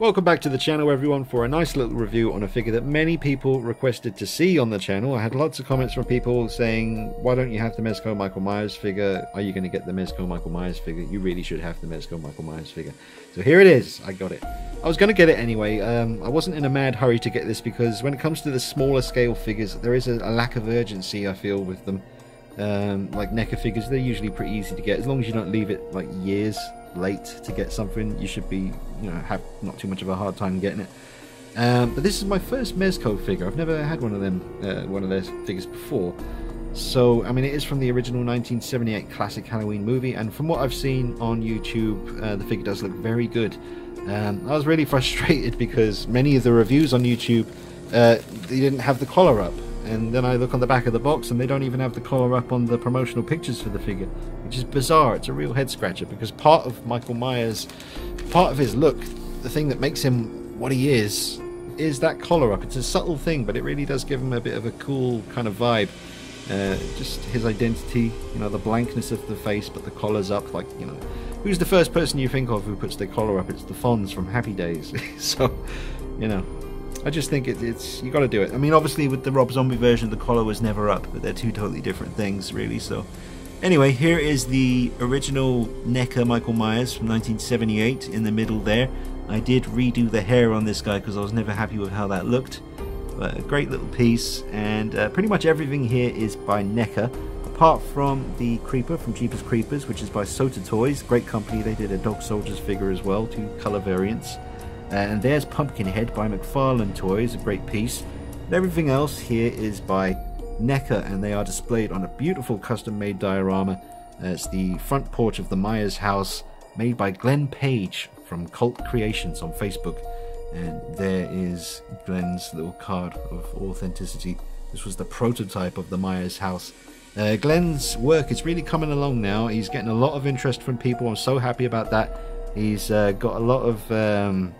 Welcome back to the channel, everyone, for a nice little review on a figure that many people requested to see on the channel. I had lots of comments from people saying, why don't you have the Mezco Michael Myers figure? Are you going to get the Mezco Michael Myers figure? You really should have the Mezco Michael Myers figure. So here it is. I got it. I was going to get it anyway. I wasn't in a mad hurry to get this because when it comes to the smaller scale figures, there is a lack of urgency, I feel, with them. Like NECA figures, they're usually pretty easy to get. As long as you don't leave it like years late to get something, you should be, have not too much of a hard time getting it. But this is my first Mezco figure. I've never had one of them, one of their figures before. So, I mean, it is from the original 1978 classic Halloween movie, and from what I've seen on YouTube, the figure does look very good. I was really frustrated because many of the reviews on YouTube, they didn't have the collar up. And then I look on the back of the box and they don't even have the collar up on the promotional pictures for the figure, which is bizarre. It's a real head scratcher because part of Michael Myers, part of his look, the thing that makes him what he is that collar up. It's a subtle thing, but it really does give him a bit of a cool kind of vibe. Just his identity, the blankness of the face, but the collar's up. Like, who's the first person you think of who puts their collar up? It's the Fonz from Happy Days. So, I just think it's you got to do it. I mean, obviously with the Rob Zombie version, the collar was never up, but they're two totally different things, really. So, anyway, here is the original NECA Michael Myers from 1978 in the middle there. I did redo the hair on this guy because I was never happy with how that looked. But a great little piece, and pretty much everything here is by NECA, apart from the Creeper from Jeepers Creepers, which is by Mezco Toyz. Great company. They did a Dog Soldiers figure as well, 2 color variants. And there's Pumpkinhead by McFarlane Toys, a great piece. And everything else here is by NECA, and they are displayed on a beautiful custom-made diorama. It's the front porch of the Myers house, made by Glenn Page from Cult Creations on Facebook. And there is Glenn's little card of authenticity. This was the prototype of the Myers house. Glenn's work is really coming along now. He's getting a lot of interest from people. I'm so happy about that. He's got a lot of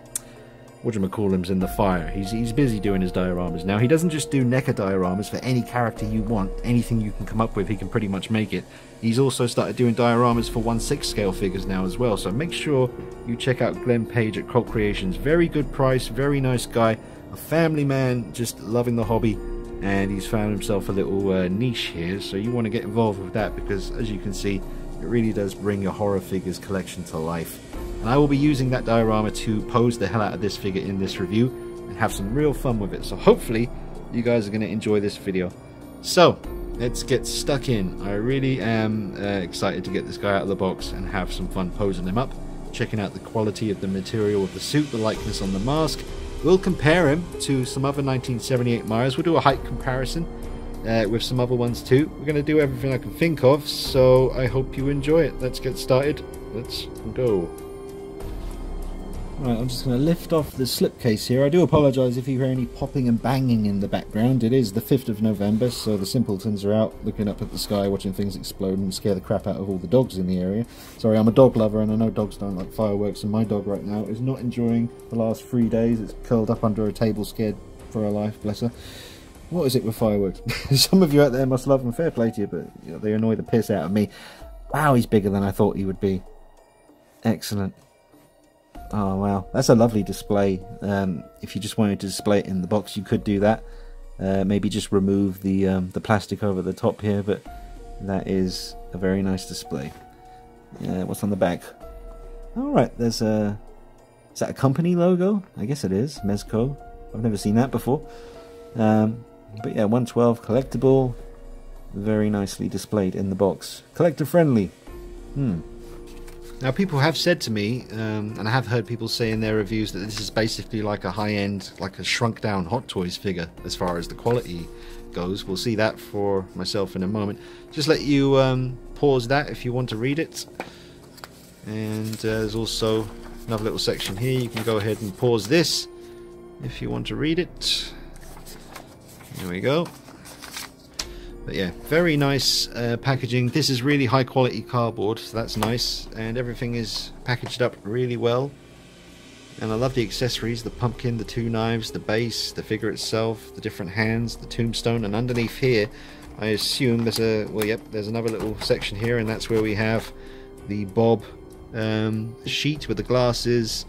whatchamacallums in the fire. He's busy doing his dioramas now. He doesn't just do NECA dioramas for any character you want. Anything you can come up with, he can pretty much make it. He's also started doing dioramas for 1/6 scale figures now as well. So make sure you check out Glenn Page at Cult Creations. Very good price, very nice guy, a family man, just loving the hobby. And he's found himself a little niche here. So you want to get involved with that because, as you can see, it really does bring your horror figures collection to life. And I will be using that diorama to pose the hell out of this figure in this review and have some real fun with it. So hopefully you guys are going to enjoy this video. So let's get stuck in. I really am excited to get this guy out of the box and have some fun posing him up, checking out the quality of the material of the suit, the likeness on the mask. We'll compare him to some other 1978 Myers. We'll do a height comparison with some other ones too. We're going to do everything I can think of, so I hope you enjoy it. Let's get started. Let's go. Right, I'm just going to lift off the slipcase here. I do apologise if you hear any popping and banging in the background. It is the 5th of November, so the simpletons are out looking up at the sky, watching things explode and scare the crap out of all the dogs in the area. Sorry, I'm a dog lover and I know dogs don't like fireworks, and my dog right now is not enjoying the last 3 days. It's curled up under a table scared for her life, bless her. What is it with fireworks? Some of you out there must love them, fair play to you, but they annoy the piss out of me. Wow, he's bigger than I thought he would be. Excellent. Oh wow, that's a lovely display. If you just wanted to display it in the box, you could do that. Maybe just remove the plastic over the top here, but that is a very nice display. What's on the back? Alright, there's a... Is that a company logo? I guess it is, Mezco. I've never seen that before. But yeah, 112 collectible. Very nicely displayed in the box. Collector friendly. Now, people have said to me, and I have heard people say in their reviews, that this is basically like a high-end, like a shrunk-down Hot Toys figure as far as the quality goes. We'll see that for myself in a moment. Just let you pause that if you want to read it. And there's also another little section here. You can go ahead and pause this if you want to read it. There we go. But yeah, very nice packaging. This is really high quality cardboard, so that's nice. And everything is packaged up really well. And I love the accessories, the pumpkin, the 2 knives, the base, the figure itself, the different hands, the tombstone. And underneath here, I assume there's a, well, yep, there's another little section here, and that's where we have the Bob sheet with the glasses,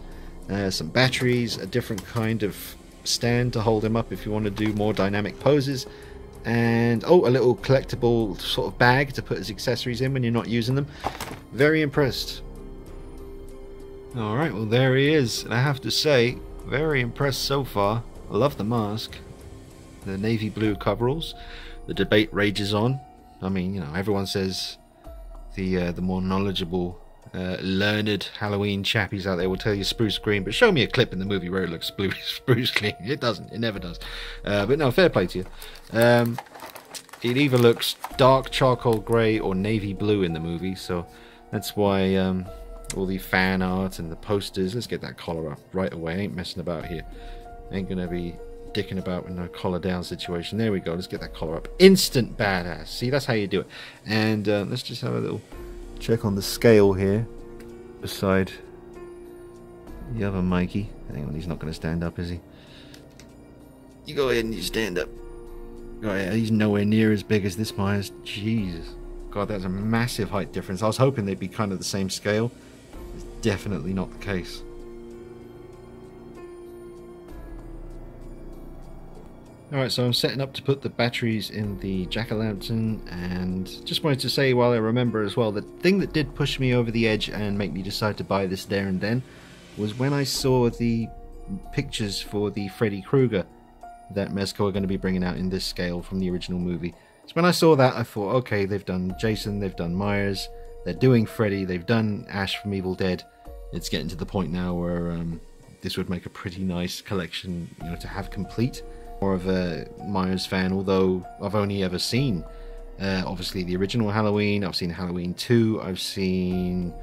some batteries, a different kind of stand to hold him up if you want to do more dynamic poses, and oh, a little collectible sort of bag to put his accessories in when you're not using them. Very impressed. Alright, well there he is, and I have to say, very impressed so far. I love the mask, the navy blue coveralls. The debate rages on. I mean, you know, everyone says the more knowledgeable, learned Halloween chappies out there will tell you spruce green, but show me a clip in the movie where it looks blue, spruce green. It doesn't. It never does. But no, fair play to you. It either looks dark charcoal grey or navy blue in the movie, so that's why all the fan art and the posters. Let's get that collar up right away. I ain't messing about here. Ain't gonna be dicking about with no collar down situation. There we go. Let's get that collar up. Instant badass. See, that's how you do it. And let's just have a little check on the scale here beside the other Mikey. Hang on, he's not going to stand up, is he? You go ahead and you stand up. Oh yeah, he's nowhere near as big as this Myers. Jesus. God, that's a massive height difference. I was hoping they'd be kind of the same scale. It's definitely not the case. Alright, so I'm setting up to put the batteries in the jack-o'-lantern, and just wanted to say while I remember as well, the thing that did push me over the edge and make me decide to buy this there and then was when I saw the pictures for the Freddy Krueger that Mezco are going to be bringing out in this scale from the original movie. So when I saw that, I thought, okay, they've done Jason, they've done Myers, they're doing Freddy, they've done Ash from Evil Dead. It's getting to the point now where this would make a pretty nice collection, you know, to have complete. More of a Myers fan, although I've only ever seen obviously the original Halloween. I've seen Halloween 2, I've seen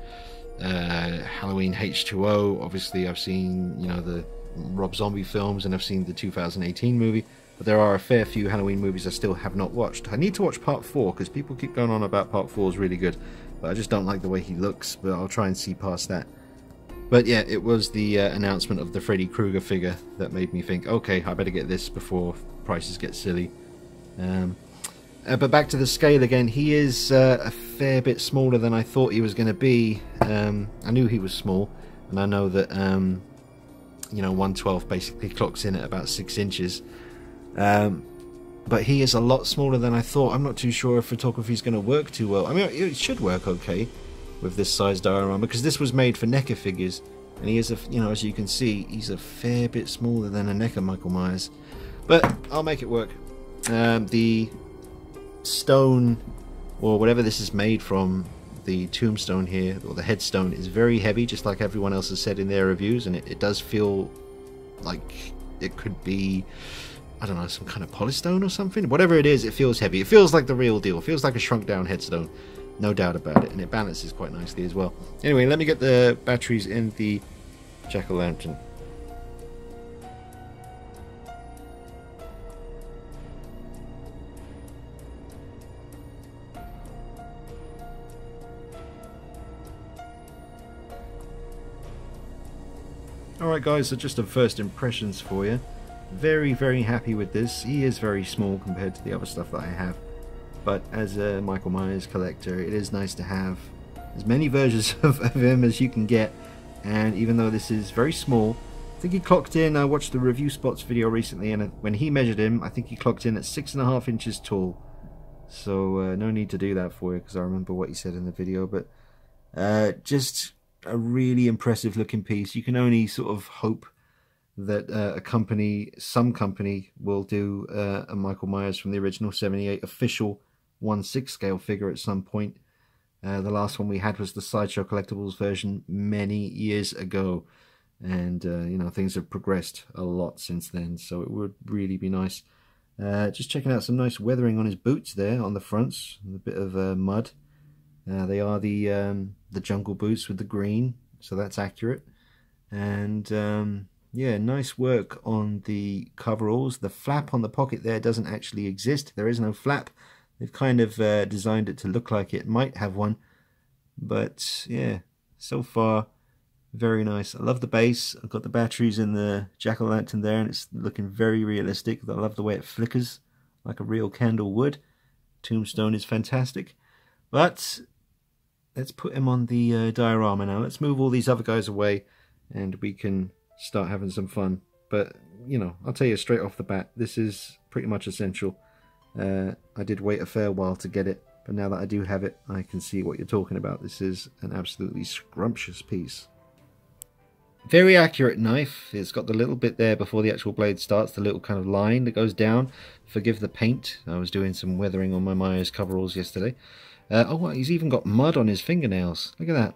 Halloween H2O, obviously I've seen, you know, the Rob Zombie films, and I've seen the 2018 movie, but there are a fair few Halloween movies I still have not watched. I need to watch part 4 because people keep going on about part 4 is really good, but I just don't like the way he looks, but I'll try and see past that. But yeah, it was the announcement of the Freddy Krueger figure that made me think, okay, I better get this before prices get silly. But back to the scale again, he is a fair bit smaller than I thought he was going to be. I knew he was small, and I know that, you know, 112 basically clocks in at about 6 inches. But he is a lot smaller than I thought. I'm not too sure if photography is going to work too well. I mean, it should work okay with this size diorama, because this was made for NECA figures, and he is a, you know, as you can see, he's a fair bit smaller than a NECA Michael Myers, but I'll make it work. The stone, or whatever this is made from, the tombstone here, or the headstone, is very heavy, just like everyone else has said in their reviews, and it does feel like it could be, I don't know, some kind of polystone or something. Whatever it is, it feels heavy. It feels like the real deal. It feels like a shrunk down headstone. No doubt about it, and it balances quite nicely as well. Anyway, let me get the batteries in the jack-o'-lantern. Alright guys, so just some first impressions for you. Very, very happy with this. He is very small compared to the other stuff that I have. But as a Michael Myers collector, it is nice to have as many versions of him as you can get. And even though this is very small, I think he clocked in, I watched the Review Spots video recently, and when he measured him, I think he clocked in at 6.5 inches tall. So no need to do that for you, because I remember what he said in the video. But just a really impressive looking piece. You can only sort of hope that some company will do a Michael Myers from the original 78 official 1/6 scale figure at some point. The last one we had was the Sideshow Collectibles version many years ago, and you know, things have progressed a lot since then, so it would really be nice. Just checking out some nice weathering on his boots there on the fronts, a bit of mud. They are the jungle boots with the green, so that's accurate. And yeah, nice work on the coveralls. The flap on the pocket there doesn't actually exist. There is no flap. They've kind of designed it to look like it might have one. But yeah, so far, very nice. I love the base. I've got the batteries in the jack-o'-lantern there, and it's looking very realistic. I love the way it flickers like a real candle would. Tombstone is fantastic. But let's put him on the diorama now. Let's move all these other guys away and we can start having some fun. But, you know, I'll tell you straight off the bat, this is pretty much essential. I did wait a fair while to get it, but now that I do have it, I can see what you're talking about. This is an absolutely scrumptious piece. Very accurate knife. It's got the little bit there before the actual blade starts, the little kind of line that goes down. Forgive the paint. I was doing some weathering on my Myers coveralls yesterday. Oh, he's even got mud on his fingernails. Look at that.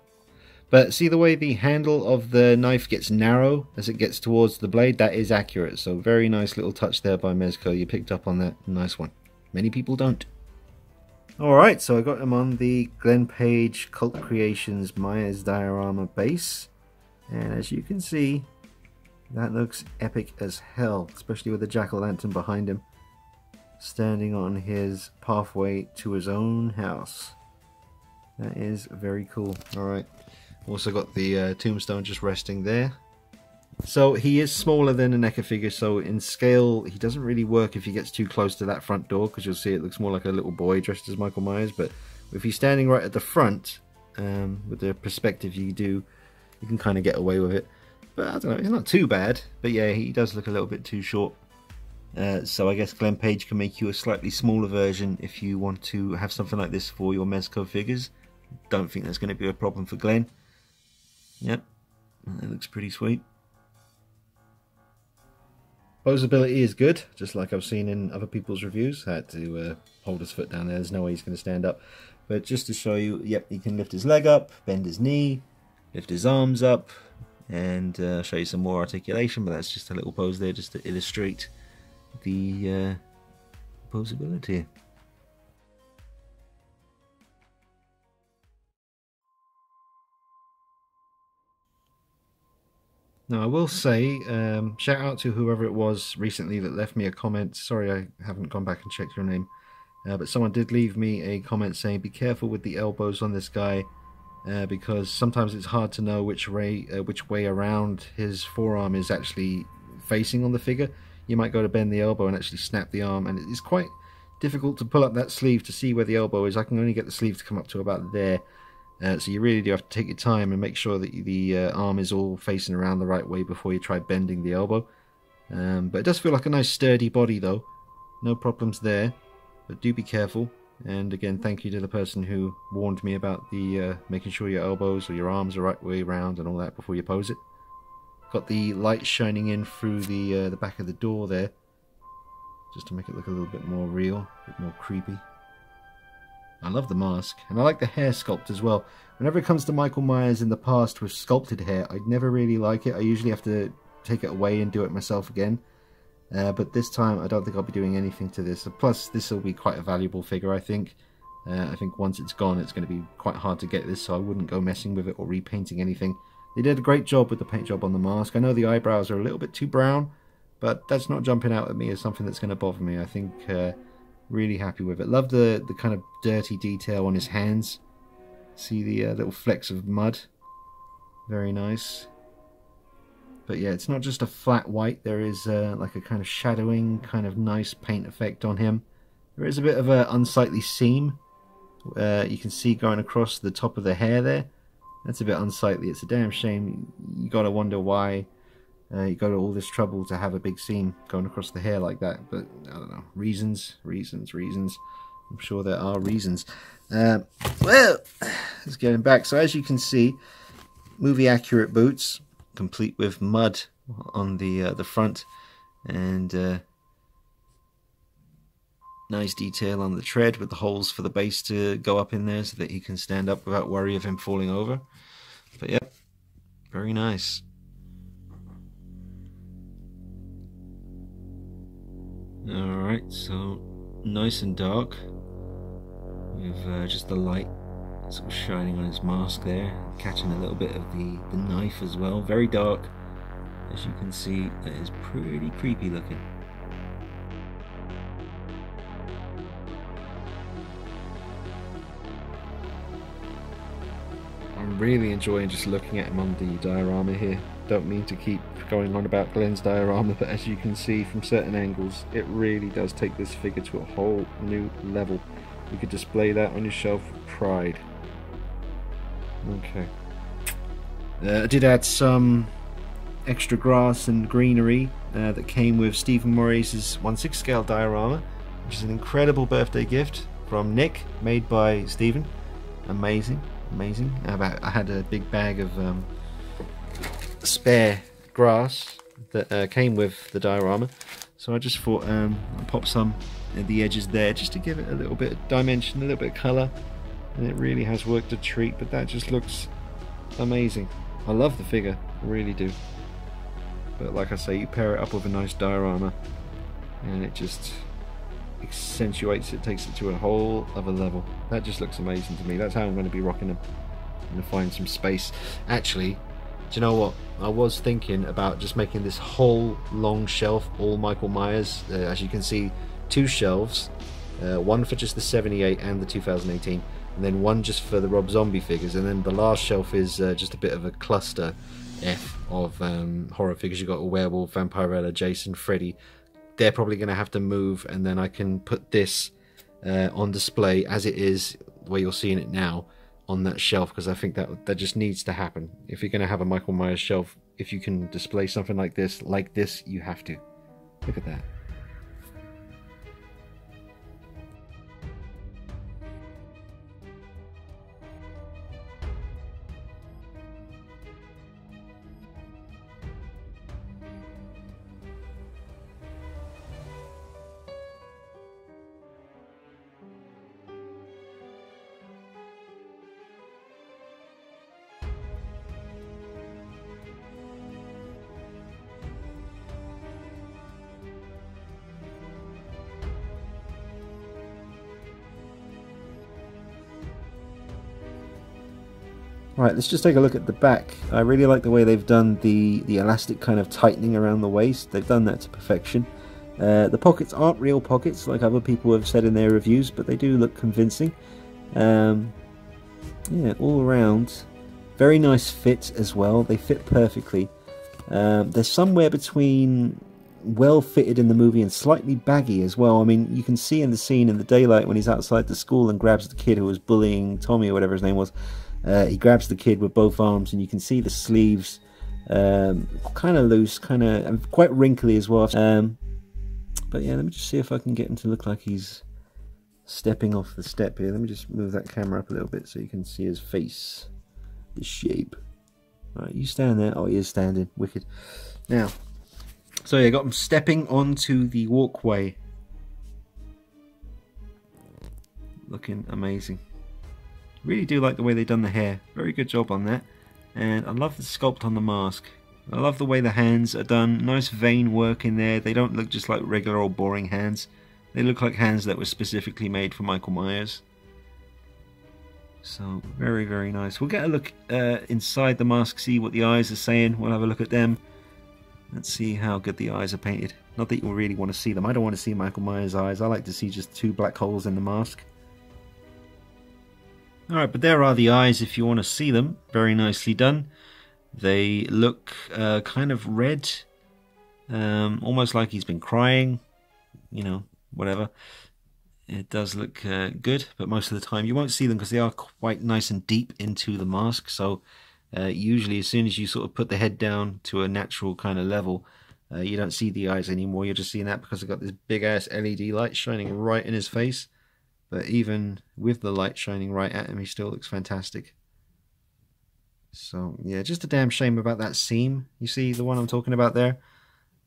But see the way the handle of the knife gets narrow as it gets towards the blade? That is accurate. So very nice little touch there by Mezco. You picked up on that. Nice one. Many people don't. Alright, so I got him on the Glenn Page Cult Creations Myers diorama base. And as you can see, that looks epic as hell, especially with the jack-o'-lantern behind him, standing on his pathway to his own house. That is very cool. Alright, also got the tombstone just resting there. So he is smaller than a NECA figure, so in scale he doesn't really work if he gets too close to that front door, because you'll see it looks more like a little boy dressed as Michael Myers. But if he's standing right at the front, with the perspective you do, you can kind of get away with it. But I don't know, it's not too bad. But yeah, he does look a little bit too short. So I guess Glenn Page can make you a slightly smaller version if you want to have something like this for your Mezco figures. Don't think that's going to be a problem for Glenn. Yep, that looks pretty sweet. Posability is good, just like I've seen in other people's reviews. I had to hold his foot down there. There's no way he's going to stand up. But just to show you, yep, he can lift his leg up, bend his knee, lift his arms up, and show you some more articulation. But that's just a little pose there just to illustrate the posability. Now I will say, shout out to whoever it was recently that left me a comment. Sorry I haven't gone back and checked your name. But someone did leave me a comment saying be careful with the elbows on this guy, because sometimes it's hard to know which way around his forearm is actually facing on the figure. You might go to bend the elbow and actually snap the arm, and it's quite difficult to pull up that sleeve to see where the elbow is. I can only get the sleeve to come up to about there. So you really do have to take your time and make sure that the arm is all facing around the right way before you try bending the elbow. But it does feel like a nice sturdy body though. No problems there. But do be careful. And again, thank you to the person who warned me about the making sure your elbows or your arms are the right way around and all that before you pose it. Got the light shining in through the back of the door there, just to make it look a little bit more real, a bit more creepy. I love the mask, and I like the hair sculpt as well. Whenever it comes to Michael Myers in the past with sculpted hair, I'd never really like it. I usually have to take it away and do it myself again. But this time, I don't think I'll be doing anything to this. Plus, this will be quite a valuable figure, I think. I think once it's gone, it's going to be quite hard to get this, so I wouldn't go messing with it or repainting anything. They did a great job with the paint job on the mask. I know the eyebrows are a little bit too brown, but that's not jumping out at me as something that's going to bother me. I think really happy with it. Love the kind of dirty detail on his hands. See the little flecks of mud. Very nice. But yeah, it's not just a flat white. There is like a kind of shadowing, kind of nice paint effect on him. There is a bit of an unsightly seam. You can see going across the top of the hair there. That's a bit unsightly. It's a damn shame. You gotta wonder why you go to all this trouble to have a big seam going across the hair like that. But I don't know. Reasons. I'm sure there are reasons. Well, let's get him back. So as you can see, movie accurate boots, complete with mud on the front, and nice detail on the tread with the holes for the base to go up in there so that he can stand up without worry of him falling over. But yeah, very nice. Alright, so nice and dark with just the light sort of shining on his mask there, catching a little bit of the knife as well. Very dark, as you can see. That is pretty creepy looking. I'm really enjoying just looking at him on the diorama here. Don't mean to keep going on about Glenn's diorama, but as you can see from certain angles, it really does take this figure to a whole new level. You could display that on your shelf with pride. Okay. I did add some extra grass and greenery that came with Stephen Maurice's 1/6 scale diorama, which is an incredible birthday gift from Nick, made by Stephen. Amazing, amazing. I had a big bag of spare grass that came with the diorama, so I just thought I'd pop some at the edges there just to give it a little bit of dimension, a little bit of colour, and it really has worked a treat. But that just looks amazing. I love the figure, I really do. But like I say, you pair it up with a nice diorama and it just accentuates it, takes it to a whole other level. That just looks amazing to me. That's how I'm going to be rocking them. I'm going to find some space. Actually, do you know what? I was thinking about just making this whole long shelf all Michael Myers. As you can see, 2 shelves, one for just the 78 and the 2018, and then one just for the Rob Zombie figures, and then the last shelf is just a bit of a cluster F of horror figures. You've got a werewolf, Vampirella, Jason, Freddy. They're probably going to have to move, and then I can put this on display as it is, where you're seeing it now, on that shelf, because I think that just needs to happen. If you're going to have a Michael Myers shelf, if you can display something like this, you have to. Look at that. Right, let's just take a look at the back. I really like the way they've done the elastic kind of tightening around the waist. They've done that to perfection. The pockets aren't real pockets like other people have said in their reviews, but they do look convincing. Yeah, all around, very nice fit as well. They fit perfectly. They're somewhere between well fitted in the movie and slightly baggy as well. I mean, you can see in the scene in the daylight when he's outside the school and grabs the kid who was bullying Tommy or whatever his name was. He grabs the kid with both arms, and you can see the sleeves kind of loose, and quite wrinkly as well. But yeah, let me just see if I can get him to look like he's stepping off the step here. Let me just move that camera up a little bit so you can see his face, the shape. Alright, you stand there. Oh, he is standing. Wicked. Now, so yeah, got him stepping onto the walkway. Looking amazing. Really do like the way they've done the hair. Very good job on that. And I love the sculpt on the mask. I love the way the hands are done. Nice vein work in there. They don't look just like regular old boring hands. They look like hands that were specifically made for Michael Myers. So very, very nice. We'll get a look inside the mask, see what the eyes are saying. We'll have a look at them. Let's see how good the eyes are painted. Not that you really want to see them. I don't want to see Michael Myers' eyes. I like to see just 2 black holes in the mask. Alright, but there are the eyes if you want to see them. Very nicely done. They look kind of red. Almost like he's been crying. You know, whatever. It does look good, but most of the time you won't see them because they are quite nice and deep into the mask. So usually as soon as you sort of put the head down to a natural kind of level, you don't see the eyes anymore. You're just seeing that because they've got this big ass LED light shining right in his face. But even with the light shining right at him, he still looks fantastic. So, yeah, just a damn shame about that seam. You see the one I'm talking about there?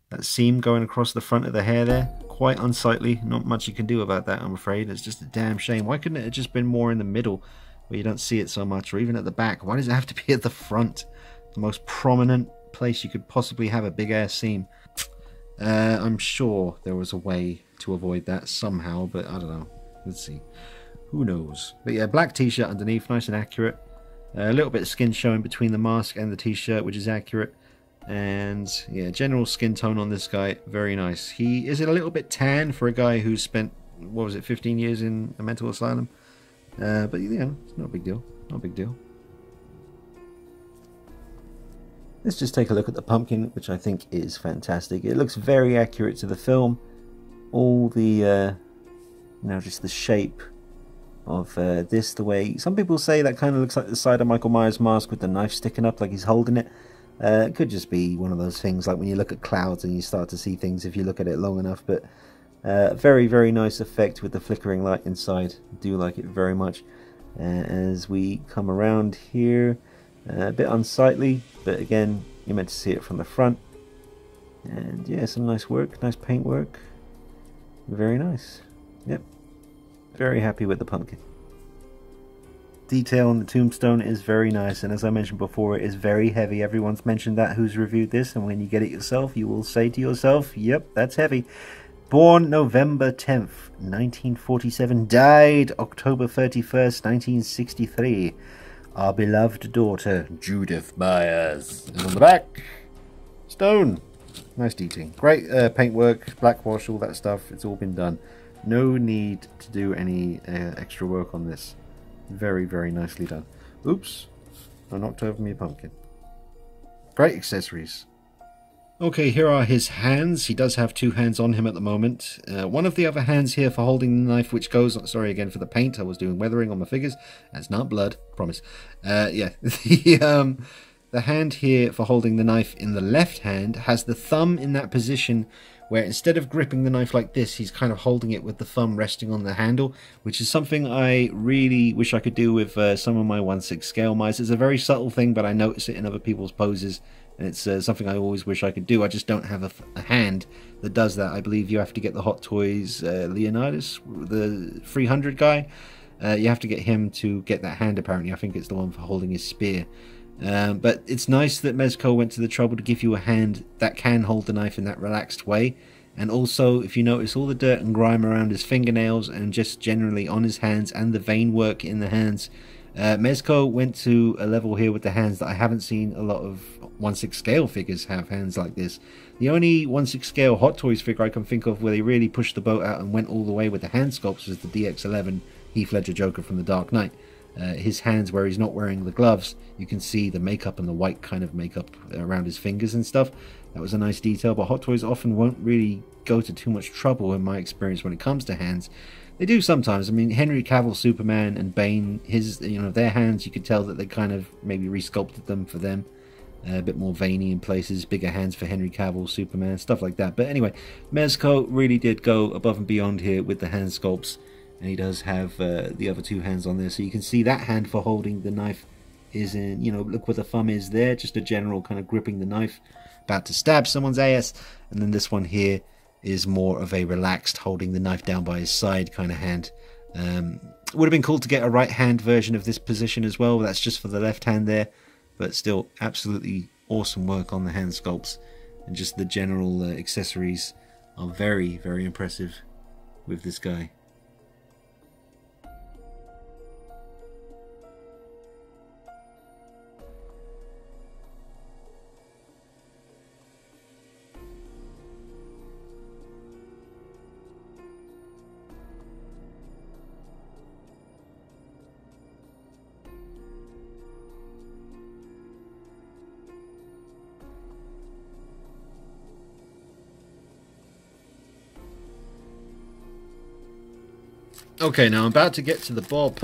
That seam going across the front of the hair there. Quite unsightly. Not much you can do about that, I'm afraid. It's just a damn shame. Why couldn't it have just been more in the middle where you don't see it so much? Or even at the back? Why does it have to be at the front? The most prominent place you could possibly have a big-ass seam. I'm sure there was a way to avoid that somehow, but I don't know. Let's see. Who knows? But yeah, black t-shirt underneath, nice and accurate. A little bit of skin showing between the mask and the t-shirt, which is accurate. And yeah, general skin tone on this guy, very nice. He is a little bit tan for a guy who's spent, what was it, 15 years in a mental asylum. But you know, it's not a big deal. Not a big deal. Let's just take a look at the pumpkin, which I think is fantastic. It looks very accurate to the film. All the you know, just the shape of this, the way some people say that kind of looks like the side of Michael Myers' mask with the knife sticking up like he's holding it. It could just be one of those things like when you look at clouds and you start to see things if you look at it long enough. But very, very nice effect with the flickering light inside. Do like it very much. As we come around here, a bit unsightly, but again, you're meant to see it from the front. And yeah, some nice work, nice paint work. Very nice. Yep. Very happy with the pumpkin. Detail on the tombstone is very nice, and as I mentioned before, it is very heavy. Everyone's mentioned that who's reviewed this, and when you get it yourself, you will say to yourself, yep, that's heavy. Born November 10th, 1947, died October 31st, 1963. Our beloved daughter, Judith Myers. And on the back, stone. Nice detailing. Great paintwork, black wash, all that stuff. It's all been done. No need to do any extra work on this. Very, very nicely done. Oops, I knocked over my pumpkin. Great accessories. Okay, here are his hands. He does have two hands on him at the moment. One of the other hands here for holding the knife, which goes... Sorry again for the paint. I was doing weathering on my figures. That's not blood, promise. Yeah, the hand here for holding the knife in the left hand has the thumb in that position where instead of gripping the knife like this, he's kind of holding it with the thumb resting on the handle, which is something I really wish I could do with some of my 1/6 scale mice. It's a very subtle thing, but I notice it in other people's poses, and it's something I always wish I could do. I just don't have a hand that does that. I believe you have to get the Hot Toys Leonidas, the 300 guy. You have to get him to get that hand, apparently. I think it's the one for holding his spear. But it's nice that Mezco went to the trouble to give you a hand that can hold the knife in that relaxed way. And also, if you notice all the dirt and grime around his fingernails and just generally on his hands and the vein work in the hands, Mezco went to a level here with the hands that I haven't seen a lot of 1/6 scale figures have hands like this. The only 1/6 scale Hot Toys figure I can think of where they really pushed the boat out and went all the way with the hand sculpts was the DX11 Heath Ledger Joker from The Dark Knight. His hands, where he's not wearing the gloves, you can see the makeup and the white kind of makeup around his fingers and stuff. That was a nice detail, but Hot Toys often won't really go to too much trouble in my experience when it comes to hands. They do sometimes. I mean, Henry Cavill, Superman, and Bane, their hands, you could tell that they kind of maybe resculpted them for them. A bit more veiny in places, bigger hands for Henry Cavill, Superman, stuff like that. But anyway, Mezco really did go above and beyond here with the hand sculpts. And he does have the other two hands on there, so you can see that hand for holding the knife is in, look where the thumb is there, just a general kind of gripping the knife, about to stab someone's ass. And then this one here is more of a relaxed, holding the knife down by his side kind of hand. Would have been cool to get a right hand version of this position as well. That's just for the left hand there, but still absolutely awesome work on the hand sculpts, and just the general accessories are very, very impressive with this guy. Okay, now I'm about to get to the Bob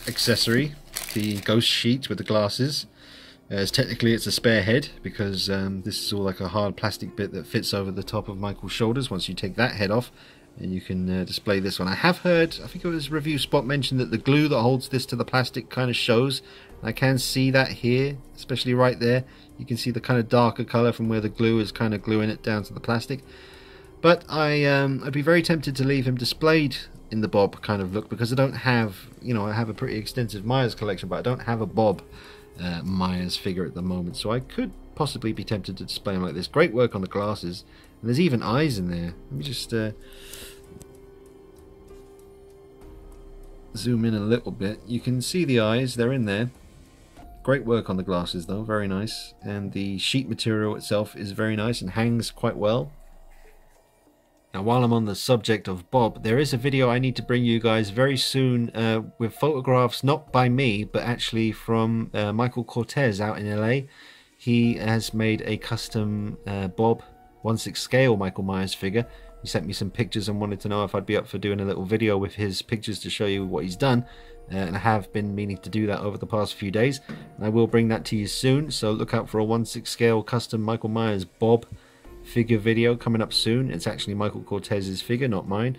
accessory, the ghost sheet with the glasses. As technically it's a spare head, because this is all like a hard plastic bit that fits over the top of Michael's shoulders once you take that head off, and you can display this one. I have heard, I think it was Review Spot mentioned that the glue that holds this to the plastic kind of shows. I can see that here, especially right there. You can see the kind of darker colour from where the glue is kind of gluing it down to the plastic. But I'd be very tempted to leave him displayed in the Bob kind of look, because I don't have, I have a pretty extensive Myers collection, but I don't have a Bob Myers figure at the moment, so I could possibly be tempted to display him like this. Great work on the glasses, and there's even eyes in there. Let me just zoom in a little bit. You can see the eyes, they're in there. Great work on the glasses though, very nice, and the sheet material itself is very nice and hangs quite well. Now, while I'm on the subject of Bob, there is a video I need to bring you guys very soon with photographs, not by me, but actually from Mezco Toyz out in LA. He has made a custom Bob 1/6 scale Michael Myers figure He sent me some pictures and wanted to know if I'd be up for doing a little video with his pictures to show you what he's done. And I have been meaning to do that over the past few days. And I will bring that to you soon. So look out for a 1/6 scale custom Michael Myers Bob figure video coming up soon. It's actually Michael Cortez's figure, not mine.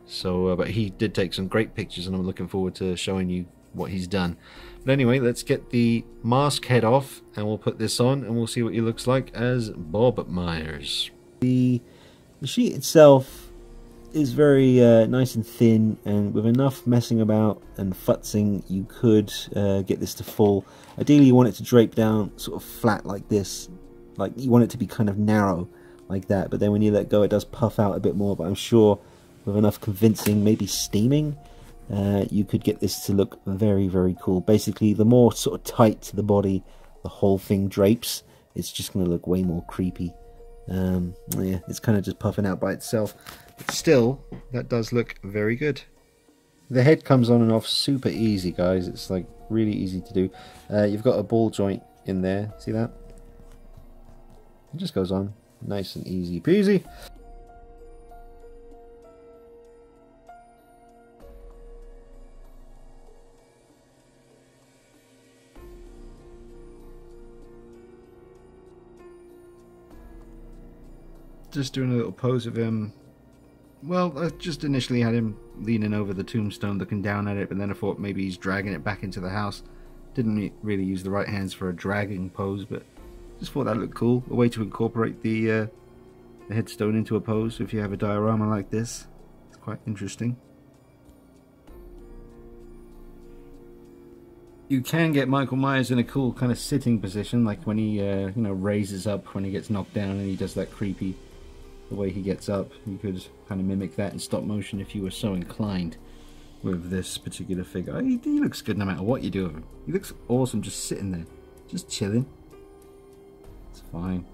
So, but he did take some great pictures, and I'm looking forward to showing you what he's done. But anyway, let's get the mask head off, and we'll put this on, and we'll see what he looks like as Bob Myers. The sheet itself is very nice and thin, and with enough messing about and futzing, you could get this to fall. Ideally, you want it to drape down sort of flat like this. Like, you want it to be kind of narrow like that, but then when you let go, it does puff out a bit more. But I'm sure with enough convincing, maybe steaming, you could get this to look very, very cool. Basically, the more sort of tight to the body the whole thing drapes, it's just going to look way more creepy. Yeah, it's kind of just puffing out by itself. But still, that does look very good. The head comes on and off super easy, guys. It's like really easy to do. You've got a ball joint in there. See that? It just goes on nice and easy peasy. Just doing a little pose of him. Well, I just initially had him leaning over the tombstone looking down at it, but then I thought maybe he's dragging it back into the house. Didn't really use the right hands for a dragging pose, but just thought that looked cool. A way to incorporate the headstone into a pose if you have a diorama like this. It's quite interesting. You can get Michael Myers in a cool kind of sitting position, like when he you know, raises up when he gets knocked down and he does that creepy, the way he gets up. You could kind of mimic that in stop motion if you were so inclined with this particular figure. He looks good no matter what you do with him. He looks awesome just sitting there, just chilling. It's fine.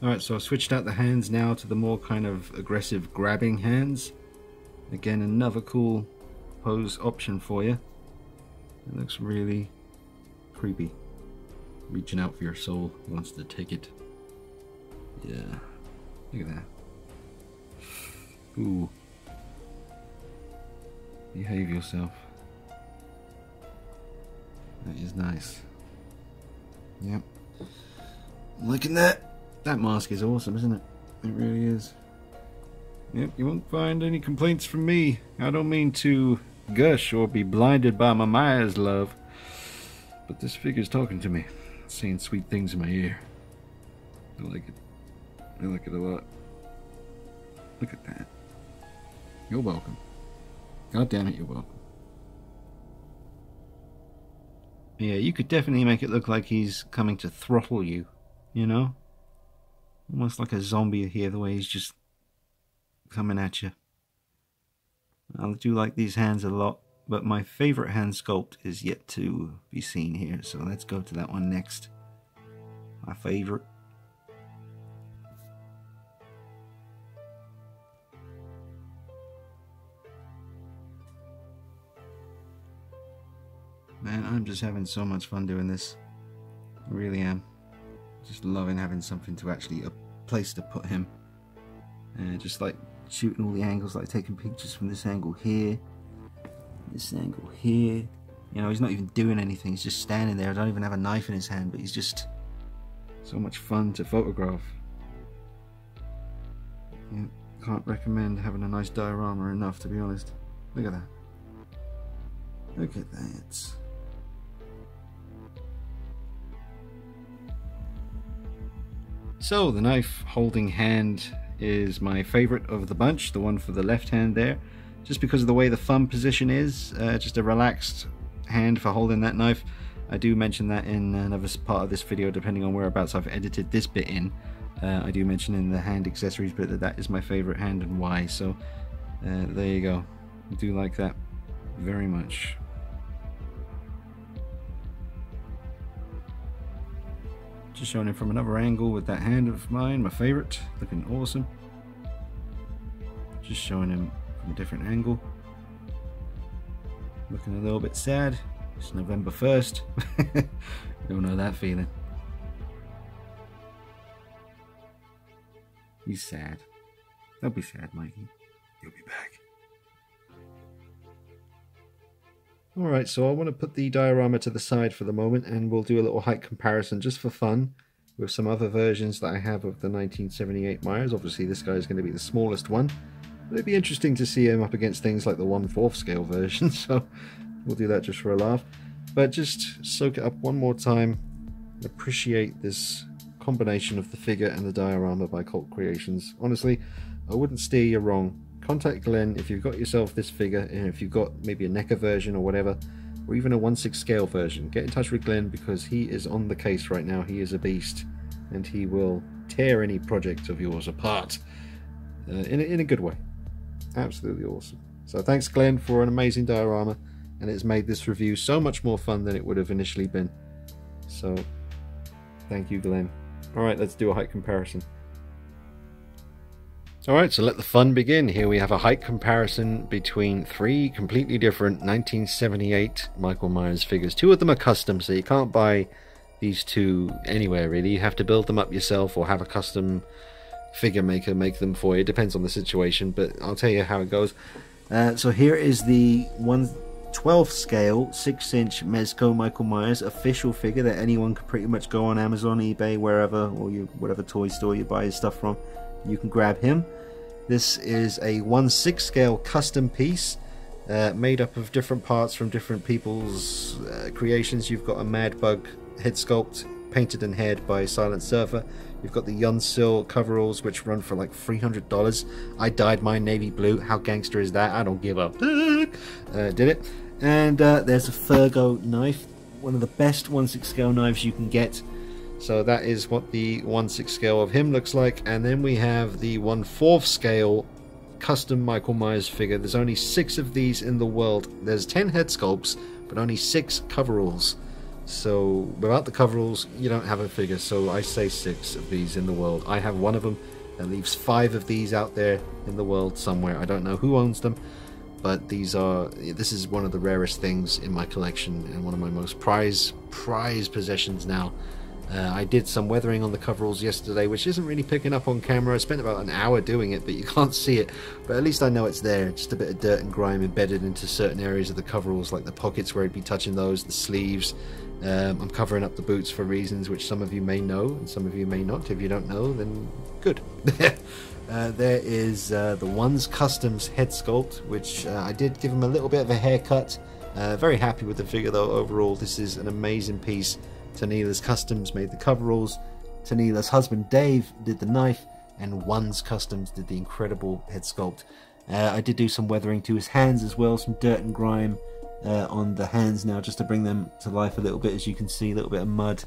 Alright, so I've switched out the hands now to the more kind of aggressive grabbing hands. Again, another cool pose option for you. It looks really creepy. Reaching out for your soul. He wants to take it. Yeah. Look at that. Ooh. Behave yourself. That is nice. Yep. Looking at that. That mask is awesome, isn't it? It really is. Yep, you won't find any complaints from me. I don't mean to gush or be blinded by my Myers love, but this figure's talking to me, saying sweet things in my ear. I like it. I like it a lot. Look at that. You're welcome. God damn it, you're welcome. Yeah, you could definitely make it look like he's coming to throttle you, you know? Almost like a zombie here, the way he's just coming at you. I do like these hands a lot, but my favorite hand sculpt is yet to be seen here, so let's go to that one next. My favorite. Man, I'm just having so much fun doing this. I really am. Just loving having something to actually, a place to put him. And just like shooting all the angles, like taking pictures from this angle here, this angle here. You know, he's not even doing anything, he's just standing there. I don't even have a knife in his hand, but he's just so much fun to photograph. Yeah, can't recommend having a nice diorama enough, to be honest. Look at that. Look at that. So the knife holding hand is my favorite of the bunch, the one for the left hand there, just because of the way the thumb position is, just a relaxed hand for holding that knife. I do mention that in another part of this video, depending on whereabouts I've edited this bit in. I do mention in the hand accessories bit that that is my favorite hand and why, so there you go. I do like that very much. Just showing it from another angle with that hand of mine, my favorite, looking awesome. Just showing him from a different angle. Looking a little bit sad. It's November 1st. Don't know that feeling. He's sad. Don't be sad, Mikey. You'll be back. Alright, so I want to put the diorama to the side for the moment, and we'll do a little height comparison just for fun with some other versions that I have of the 1978 Myers. Obviously this guy is going to be the smallest one, but it'd be interesting to see him up against things like the 1/4 scale version, so we'll do that just for a laugh. But just soak it up one more time, appreciate this combination of the figure and the diorama by Cult Creations. Honestly, I wouldn't steer you wrong. Contact Glenn if you've got yourself this figure, and if you've got maybe a NECA version or whatever, or even a 1/6 scale version. Get in touch with Glenn because he is on the case right now. He is a beast, and he will tear any project of yours apart in a good way. Absolutely awesome. So thanks Glenn for an amazing diorama, and it's made this review so much more fun than it would have initially been. So thank you, Glenn. Alright, let's do a height comparison. Alright, so let the fun begin. Here we have a height comparison between three completely different 1978 Michael Myers figures. Two of them are custom, so you can't buy these two anywhere really. You have to build them up yourself or have a custom figure maker make them for you. It depends on the situation, but I'll tell you how it goes. So here is the 1/12 scale 6-inch Mezco Michael Myers official figure that anyone can pretty much go on Amazon, eBay, wherever, or whatever toy store you buy your stuff from. You can grab him. This is a 1/6 scale custom piece made up of different parts from different people's creations. You've got a Mad Bug head sculpt painted and haired by Silent Surfer. You've got the Yunsil coveralls, which run for like $300. I dyed mine navy blue. How gangster is that? I don't give up. Did it. And there's a Fergo knife, one of the best 1/6 scale knives you can get. So that is what the 1/6 scale of him looks like. And then we have the 1/4 scale custom Michael Myers figure. There's only 6 of these in the world. There's 10 head sculpts, but only 6 coveralls. So without the coveralls, you don't have a figure. So I say 6 of these in the world. I have one of them. That leaves 5 of these out there in the world somewhere. I don't know who owns them, but this is one of the rarest things in my collection and one of my most prized possessions now. I did some weathering on the coveralls yesterday, which isn't really picking up on camera. I spent about an hour doing it, but you can't see it. But at least I know it's there. Just a bit of dirt and grime embedded into certain areas of the coveralls, like the pockets where I'd be touching those, the sleeves. I'm covering up the boots for reasons which some of you may know and some of you may not. If you don't know, then good. There is the One's Customs head sculpt, which I did give him a little bit of a haircut. Very happy with the figure though overall. This is an amazing piece. Tanila's Customs made the coveralls, Tanila's husband Dave did the knife, and One's Customs did the incredible head sculpt. I did do some weathering to his hands as well, some dirt and grime on the hands now just to bring them to life a little bit. As you can see, a little bit of mud,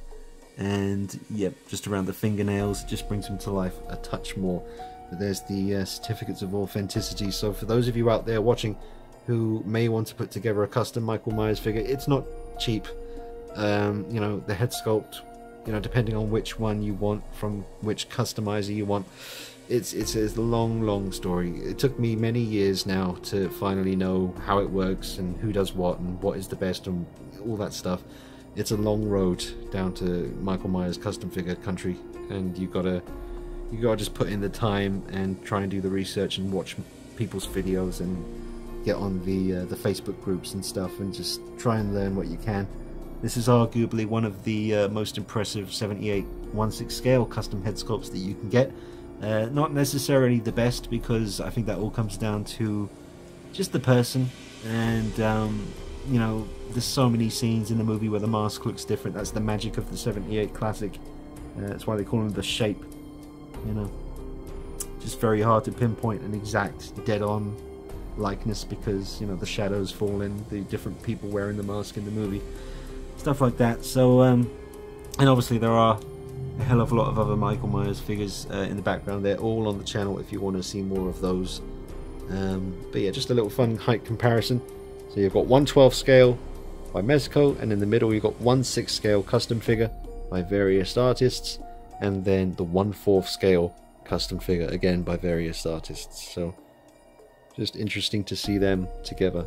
and yep, just around the fingernails, it just brings them to life a touch more. But there's the certificates of authenticity. So for those of you out there watching who may want to put together a custom Michael Myers figure, it's not cheap. You know, the head sculpt, you know, depending on which one you want, from which customizer you want, it's a long story. It took me many years now to finally know how it works and who does what and what is the best and all that stuff. It's a long road down to Michael Myers custom figure country, and you gotta just put in the time and try and do the research and watch people's videos and get on the Facebook groups and stuff and just try and learn what you can. This is arguably one of the most impressive 78 1/6 scale custom head sculpts that you can get. Not necessarily the best, because I think that all comes down to just the person, and you know, there's so many scenes in the movie where the mask looks different. That's the magic of the 78 classic. That's why they call him the shape, you know. Just very hard to pinpoint an exact dead-on likeness, because, you know, the shadows fall in, the different people wearing the mask in the movie. Stuff like that. So and obviously there are a hell of a lot of other Michael Myers figures in the background. They're all on the channel if you want to see more of those. But yeah, just a little fun height comparison. So you've got 1/12 scale by Mezco, and in the middle you've got 1/6 scale custom figure by various artists, and then the 1/4 scale custom figure again by various artists. So just interesting to see them together.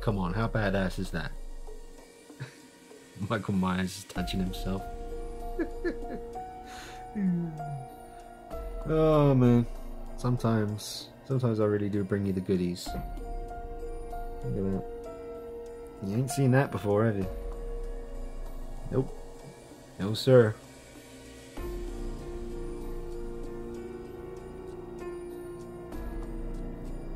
Come on, how badass is that? Michael Myers is touching himself. Oh man, sometimes I really do bring you the goodies. Look at that. You ain't seen that before, have you? Nope. No sir.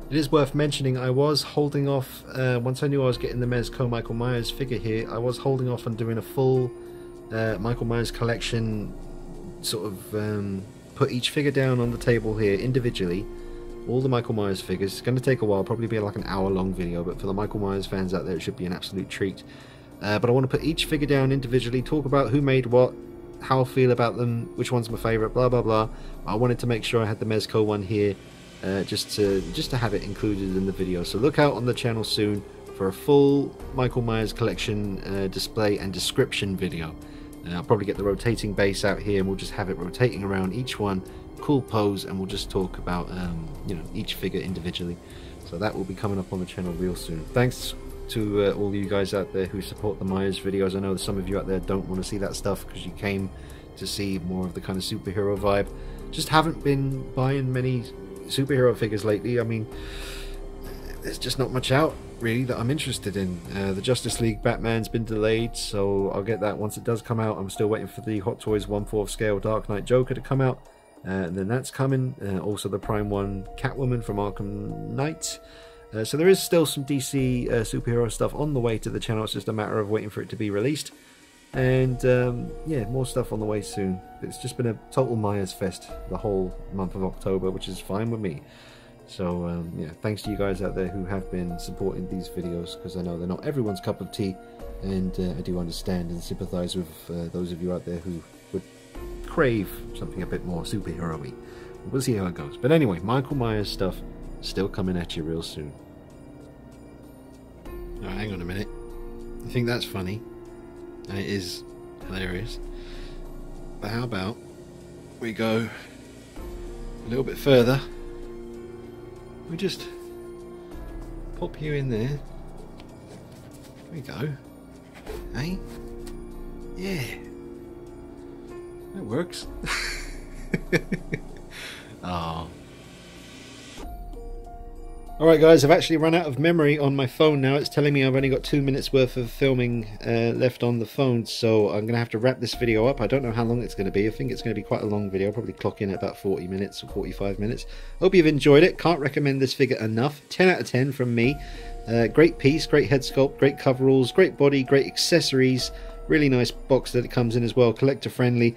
It is worth mentioning I was holding off, once I knew I was getting the Mezco Michael Myers figure here, I was holding off on doing a full Michael Myers collection, sort of put each figure down on the table here individually, all the Michael Myers figures. It's going to take a while, probably be like an hour long video, but for the Michael Myers fans out there it should be an absolute treat. But I want to put each figure down individually, talk about who made what, how I feel about them, which one's my favourite, blah blah blah. I wanted to make sure I had the Mezco one here, just to have it included in the video. So look out on the channel soon for a full Michael Myers collection display and description video. I'll probably get the rotating base out here and we'll just have it rotating around each one, cool pose, and we'll just talk about you know, each figure individually. So that will be coming up on the channel real soon. Thanks to all you guys out there who support the Myers videos. I know that some of you out there don't want to see that stuff because you came to see more of the kind of superhero vibe. Just haven't been buying many superhero figures lately. I mean, there's just not much out really that I'm interested in. The Justice League Batman's been delayed, so I'll get that once it does come out. I'm still waiting for the Hot Toys 1/4 scale Dark Knight Joker to come out, and then that's coming. Also the Prime 1 Catwoman from Arkham Knight. So there is still some DC superhero stuff on the way to the channel. It's just a matter of waiting for it to be released. And yeah, more stuff on the way soon. It's just been a total Myers fest the whole month of October, which is fine with me. So yeah, thanks to you guys out there who have been supporting these videos, because I know they're not everyone's cup of tea, and I do understand and sympathize with those of you out there who would crave something a bit more superhero-y. We'll see how it goes. But anyway, Michael Myers stuff still coming at you real soon. Oh, hang on a minute. I think that's funny. And it is hilarious. But how about we go a little bit further? We just pop you in there. There we go. Hey? Yeah. That works. Oh. Alright guys, I've actually run out of memory on my phone now. It's telling me I've only got 2 minutes worth of filming left on the phone, so I'm going to have to wrap this video up. I don't know how long it's going to be. I think it's going to be quite a long video. I'll probably clock in at about 40 minutes or 45 minutes. Hope you've enjoyed it. Can't recommend this figure enough. 10 out of 10 from me. Great piece, great head sculpt, great coveralls, great body, great accessories. Really nice box that it comes in as well, collector friendly.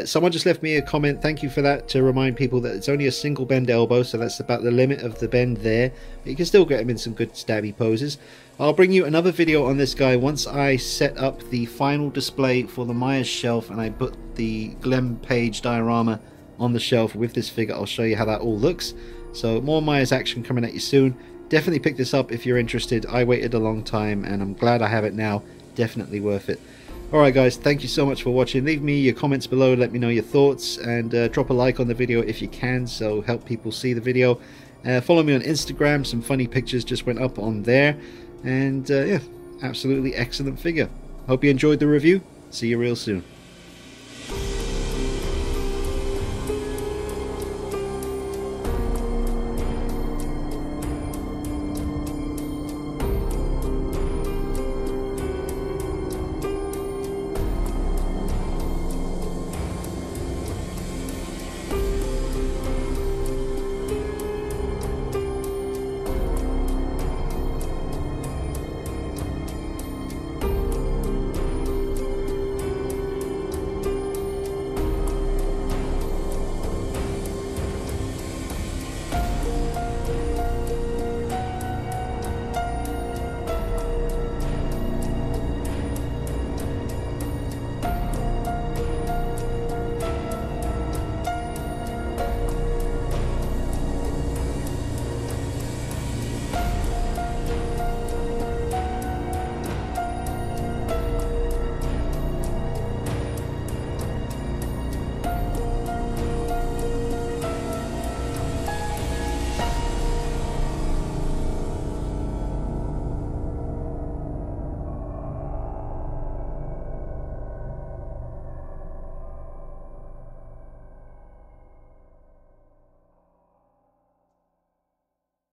Someone just left me a comment, thank you for that, to remind people that it's only a single bend elbow, so that's about the limit of the bend there, but you can still get him in some good stabby poses. I'll bring you another video on this guy once I set up the final display for the Myers shelf and I put the Glenn Page diorama on the shelf with this figure. I'll show you how that all looks. So more Myers action coming at you soon. Definitely pick this up if you're interested. I waited a long time and I'm glad I have it now. Definitely worth it. Alright guys, thank you so much for watching. Leave me your comments below, let me know your thoughts, and drop a like on the video if you can, so help people see the video. Follow me on Instagram, some funny pictures just went up on there, and yeah, absolutely excellent figure. Hope you enjoyed the review. See you real soon.